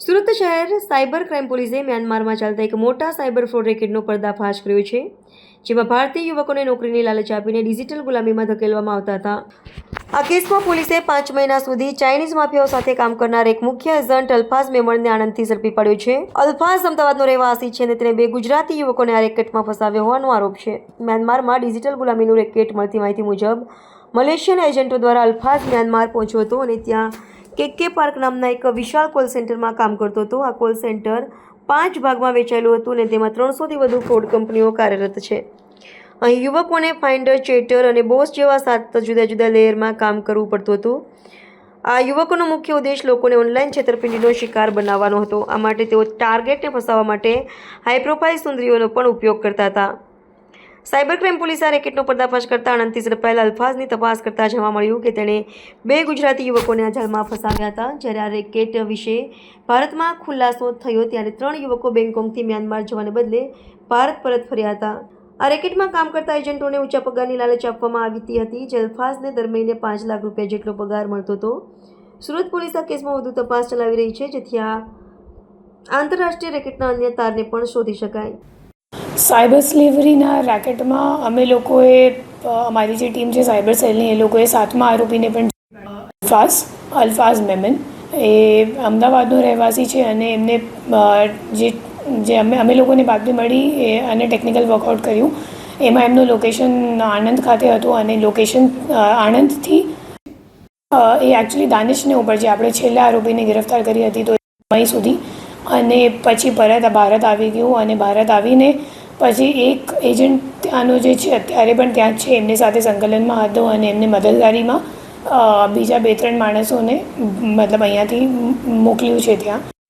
સુરત શહેર cyber crime પોલીસે મ્યાનમારમાં ચાલતા એક મોટા સાયબર ફ્રોડ રેકેટનો પર્દાફાશ કર્યો છે, જેમાં ભારતીય યુવકોને નોકરીની લાલચ આપીને ડિજિટલ ગુલામીમાં ધકેલવામાં આવતા હતા. આ કેસમાં પોલીસે 5 મહિના સુધી ચાઇનીઝ માફિયાઓ સાથે કામ કરનાર એક મુખ્ય એજન્ટ અલ્ફાઝ મેમણને આણંદથી ઝડપી પાડ્યો છે. અલ્ફાઝ અમદાવાદનો રહેવાસી છે અને તેણે 2 ગુજરાતી યુવકોને આ રેકેટમાં ફસાવ્યો હોવાનો આરોપ છે. મ્યાનમારમાં ડિજિટલ ગુલામીનું રેકેટ મળતી માહિતી મુજબ મલેશિયન એજન્ટો દ્વારા અલ્ફાઝ મ્યાનમાર પહોંચ્યો હતો અને ત્યાં કે પાર્ક નામના એક વિશાળ કોલ સેન્ટરમાં કામ કરતો હતો. આ કોલ સેન્ટર 5 ભાગમાં વેચાયેલું હતું અને તેમાં 300થી વધુ ફ્રોડ કંપનીઓ કાર્યરત છે. અહીં યુવકોને ફાઇન્ડર, ચેટર અને બોસ જેવા 7 જુદા જુદા લેયરમાં કામ કરવું પડતું હતું. આ યુવકોનો મુખ્ય ઉદ્દેશ લોકોને ઓનલાઈન છેતરપિંડીનો શિકાર બનાવવાનો હતો. આ માટે તેઓ ટાર્ગેટને ફસાવવા માટે હાઈ પ્રોફાઇલ સુંદરીઓનો પણ ઉપયોગ કરતા હતા. સાયબર ક્રાઇમ પોલીસે આ રેકેટનો પર્દાફાશ કરતા આણંદથી ઝડપાયેલા અલ્ફાઝની તપાસ કરતા જાણવા મળ્યું કે તેણે 2 ગુજરાતી યુવકોને આ જાળમાં ફસાવ્યા હતા. જ્યારે આ રેકેટ વિશે ભારતમાં ખુલાસો થયો ત્યારે 3 યુવકો બેંગકોકથી મ્યાનમાર જવાને બદલે ભારત પરત ફર્યા હતા. આ રેકેટમાં કામ કરતા એજન્ટોને ઊંચા પગારની લાલચ આપવામાં આવી હતી, જે અલ્ફાઝને દર મહિને 5 લાખ રૂપિયા જેટલો પગાર મળતો હતો. સુરત પોલીસ આ કેસમાં વધુ તપાસ ચલાવી રહી છે, જેથી આ આંતરરાષ્ટ્રીય રેકેટના અન્ય તારને પણ શોધી શકાય. સાયબર સ્લેવરીના રેકેટમાં અમે લોકોએ અમારી જે ટીમ છે સાયબર સેલની, એ લોકોએ 7મા આરોપીને પણ અલ્ફાઝ મેમન એ અમદાવાદનો રહેવાસી છે અને એમને અમે લોકોને બાતમી મળી અને ટેકનિકલ વર્કઆઉટ કર્યું. એમાં એમનું લોકેશન આણંદ ખાતે હતું અને લોકેશન આણંદથી એ એકચ્યુઅલી દાનિશને ઉપર જે આપણે છેલ્લા આરોપીને ગિરફ્તાર કરી હતી તો અહીં સુધી, અને પછી પરત ભારત આવી ગયું અને ભારત આવીને પછી એક એજન્ટ ત્યાંનો જે છે અત્યારે પણ ત્યાં જ છે, એમની સાથે સંકલનમાં હતો અને એમને મદદગારીમાં બીજા 2-3 માણસોને મતલબ અહીંયાથી મોકલ્યું છે ત્યાં.